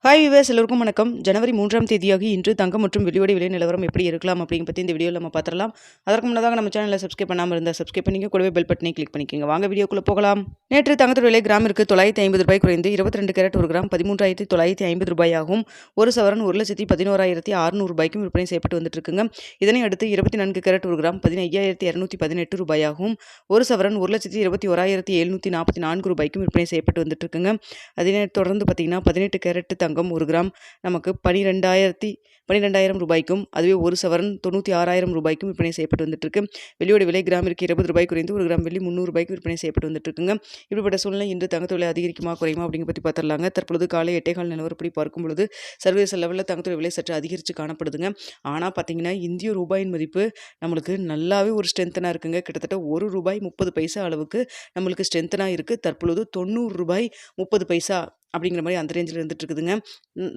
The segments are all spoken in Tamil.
ஹாய் வியூவர்ஸ், எல்லோருக்கும் வணக்கம். ஜனவரி 3ஆம் தேதியாகி இன்று தங்கம் மற்றும் வெள்ளியோட விலை நிலவரம் எப்படி இருக்கலாம் அப்படிங்க பற்றி இந்த வீடியோவில் நம்ம பார்த்துடலாம். அதற்கு முன்னதாக நம்ம சேனலை சப்ஸ்கிரைப் பண்ணாமல் இருந்தால் சப்ஸ்கிரைப் பண்ணிங்க, கூடவே பெல் பட்டனை கிளிக் பண்ணிக்கோங்க. வாங்க வீடியோக்குள்ளே போகலாம். நேற்று தங்கத்தோட விலை கிராமிற்கு 950 ரூபாய் குறைந்து 22 கேரட் ஒரு கிராம் 13,950 ரூபாயாகவும், ஒரு சவரன் 1,11,600 ரூபாய்க்கும் விற்பனை செய்யப்பட்டு வந்துட்டு இருக்குங்க. இதனை அடுத்து 24 கேரட் ஒரு கிராம் 15,218 ரூபாயாகவும், ஒரு சவரன் 1,21,744 ரூபாய்க்கும் விற்பனை செய்யப்பட்டு வந்துட்டு இருக்குங்க. அதனை தொடர்ந்து பார்த்தீங்கன்னா 18 கேரட் தங்கம் ஒரு கிராம் நமக்கு 12,000 ரூபாய்க்கும், அதுவே ஒரு சவரன் 96,000 ரூபாய்க்கும் விற்பனை செய்யப்பட்டு வந்துட்டு இருக்கு. வெள்ளியோட விலை கிராமிற்கு 20 ரூபாய் குறைந்து ஒரு கிராம் வெள்ளி 300 ரூபாய்க்கு விற்பனை செய்யப்பட்டு வந்துட்டு இருக்குங்க. இப்படிப்பட்ட சூழ்நிலை இன்று தங்கத்தோட விலை அதிகரிக்குமா குறையுமா அப்படிங்க பற்றி பார்த்துடலாங்க. தற்பொழுது காலை 8:15 நிலவரப்படி பார்க்கும் பொழுது சர்வதேச லெவலில் தங்கத்தோட விலை சற்று அதிகரித்து காணப்படுதுங்க. ஆனால் பார்த்தீங்கன்னா இந்திய ரூபாயின் மதிப்பு நம்மளுக்கு நல்லாவே ஒரு ஸ்ட்ரென்த்தனாக இருக்குங்க. கிட்டத்தட்ட 1 ரூபாய் 30 பைசா அளவுக்கு நம்மளுக்கு ஸ்ட்ரென்த்தனாக இருக்குது. தற்பொழுது 90 ரூபாய் 30 பைசா அப்படிங்கிற மாதிரி அந்த ரேஞ்சில் இருந்துட்டு இருக்குதுங்க.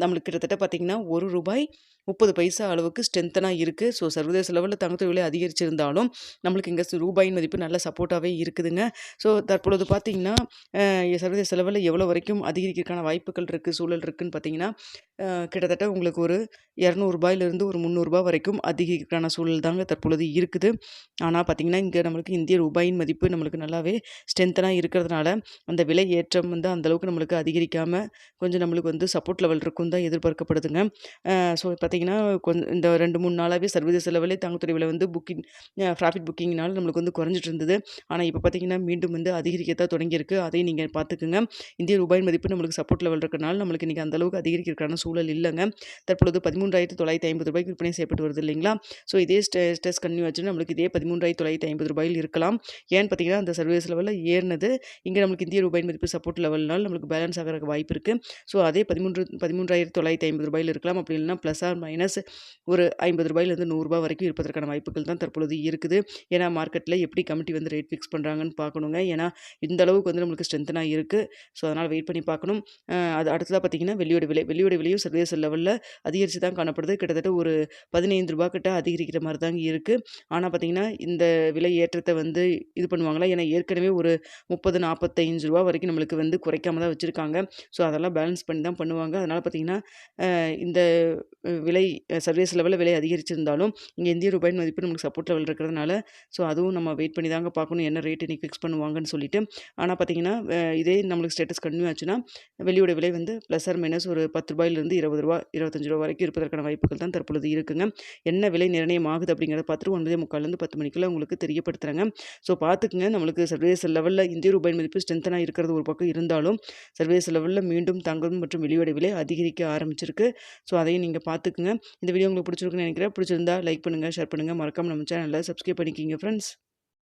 நம்மளுக்கு கிட்டத்தட்ட பார்த்தீங்கன்னா 1 ரூபாய் 30 பைசா அளவுக்கு ஸ்ட்ரென்த்தனாக இருக்குது. ஸோ சர்வதேச லெவலில் தங்கத்தோட விலை அதிகரிச்சிருந்தாலும் நம்மளுக்கு இங்கே ரூபாயின் மதிப்பு நல்ல சப்போர்ட்டாகவே இருக்குதுங்க. ஸோ தற்பொழுது பார்த்தீங்கன்னா சர்வதேச லெவலில் எவ்வளோ வரைக்கும் அதிகரிக்கிறதுக்கான வாய்ப்புகள் இருக்குது, சூழல் இருக்குதுன்னு பார்த்தீங்கன்னா கிட்டத்தட்ட உங்களுக்கு ஒரு 200 ரூபாயிலிருந்து ஒரு 300 ரூபாய் வரைக்கும் அதிகரிக்கிறதுக்கான சூழல் தாங்க தற்பொழுது இருக்குது. ஆனால் பார்த்தீங்கன்னா இங்கே நம்மளுக்கு இந்திய ரூபாயின் மதிப்பு நம்மளுக்கு நல்லாவே ஸ்ட்ரென்த்தனாக இருக்கிறதுனால அந்த விலை ஏற்றம் வந்து அந்தளவுக்கு நம்மளுக்கு அதிகரிக்காமல் கொஞ்சம் நம்மளுக்கு வந்து சப்போர்ட் லெவல் இருக்கும் தான் எதிர்பார்க்கப்படுதுங்க. ஸோ பார்த்தீங்கன்னா கொஞ்சம் இந்த 2-3 நாளாகவே சர்வதேச லெவலே தங்கத்தோட விலை வந்து ப்ராஃபிட் புக்கிங்னால நம்மளுக்கு வந்து குறைஞ்சிட்டு இருந்தது. ஆனால் இப்போ பார்த்தீங்கன்னா மீண்டும் வந்து அதிகரிக்கத்தான் தொடங்கியிருக்கு. அதையும் நீங்கள் பார்த்துக்குங்க. இந்திய ரூபாயின் மதிப்பு நம்மளுக்கு சப்போர்ட் லெவல் இருக்கிறனால நம்மளுக்கு இன்றைக்கி அந்தளவுக்கு அதிகரிக்கிறதுக்கான சூழல் இல்லைங்க. தற்பொழுது 13,950 ரூபாய்க்கு விற்பனை செய்யப்பட்டு வருது இல்லைங்களா. ஸோ இதே ஸ்டேட்டஸ் கன்டினியூ ஆச்சுன்னா நம்மளுக்கு இதே 13,950 ரூபாயில் இருக்கலாம். ஏன்னு பார்த்தீங்கன்னா அந்த சர்வதேச லெவலில் ஏறினது இங்கே நம்மளுக்கு இந்திய ரூபாயின் மதிப்பு சப்போர்ட் லெவல்னால் நம்மளுக்கு பேலன்ஸ் ஆகிறதுக்கு வாய்ப்பு இருக்குது. ஸோ அதே 13,950 ரூபாயில் இருக்கலாம். அப்படி இல்லைனா ப்ளஸ் ஆர் மைனஸ் ஒரு 50 ரூபாயிலிருந்து 100 ரூபாய் வரைக்கும் இருப்பதற்கான வாய்ப்புகள் தான் தற்பொழுது இருக்குது. ஏன்னா மார்க்கெட்டில் எப்படி கமிட்டி வந்து ரேட் ஃபிக்ஸ் பண்ணுறாங்கன்னு பார்க்கணுங்க. ஏன்னா இந்த அளவுக்கு வந்து நம்மளுக்கு ஸ்ட்ரென்த்தனாக இருக்குது. ஸோ அதனால் வெயிட் பண்ணி பார்க்கணும். அது அடுத்ததாக பார்த்தீங்கன்னா வெள்ளியோட விலையும் சர்வதேச லெவலில் அதிகரித்து தான் காணப்படுது. கிட்டத்தட்ட ஒரு 15 ரூபா கிட்ட அதிகரிக்கிற மாதிரி தாங்க இருக்குது. ஆனால் பார்த்தீங்கன்னா இந்த விலை ஏற்றத்தை வந்து இது பண்ணுவாங்களா, ஏன்னா ஏற்கனவே ஒரு 30-45 ரூபா வரைக்கும் நம்மளுக்கு வந்து குறைக்காம தான் வச்சுருக்காங்க. ஸோ அதெல்லாம் பேலன்ஸ் பண்ணி தான் பண்ணுவாங்க. அதனால் பார்த்தீங்கன்னா இந்த விலை சர்வதேச லெவலில் விலை அதிகரிச்சிருந்தாலும் இங்கே இந்திய ரூபாயின் மதிப்பு நம்மளுக்கு சப்போர்ட் லெவல் இருக்கிறதுனால ஸோ அதுவும் நம்ம வெயிட் பண்ணி தாங்க பார்க்கணும் என்ன ரேட் இன்றைக்கி ஃபிக்ஸ் பண்ணுவாங்கன்னு சொல்லிட்டு. ஆனால் பார்த்தீங்கன்னா இதே நம்மளுக்கு ஸ்டேட்டஸ் கன்டினியூ ஆச்சுன்னா வெள்ளியோட விலை வந்து ப்ளஸ் ஆர் மைனஸ் ஒரு 10 ரூபாயிலிருந்து 20 ரூபா 25 ரூபா வரைக்கும் இருப்பதற்கான வாய்ப்புகள் தான் தற்பொழுது இருக்குங்க. என்ன விலை நிர்ணயம் ஆகுது அப்படிங்கிறத பார்த்துட்டு 9:45 10 மணிக்குள்ள உங்களுக்கு தெரியப்படுத்துகிறாங்க. ஸோ பார்த்துக்குங்க. நம்மளுக்கு சர்வதேச லெவலில் இந்திய ரூபாயின் மதிப்பு ஸ்ட்ரென்த்தனாக இருக்கிறது ஒரு பக்கம் இருந்தாலும் சர்வதேச லெவலில் மீண்டும் தங்கம் மற்றும் வெள்ளியோட விலை அதிகரிக்க ஆரம்பிச்சிருக்கு. ஸோ அதையும் நீங்கள் பார்த்துக்குங்க. இந்த வீடியோ உங்களுக்கு பிடிச்சிருக்குன்னு நினைக்கிறேன். பிடிச்சிருந்தா லைக் பண்ணுங்கள், ஷேர் பண்ணுங்கள், மறக்காம நம்ம சேனலை சப்ஸ்கிரைப் பண்ணிக்கிங்க ஃப்ரெண்ட்ஸ்.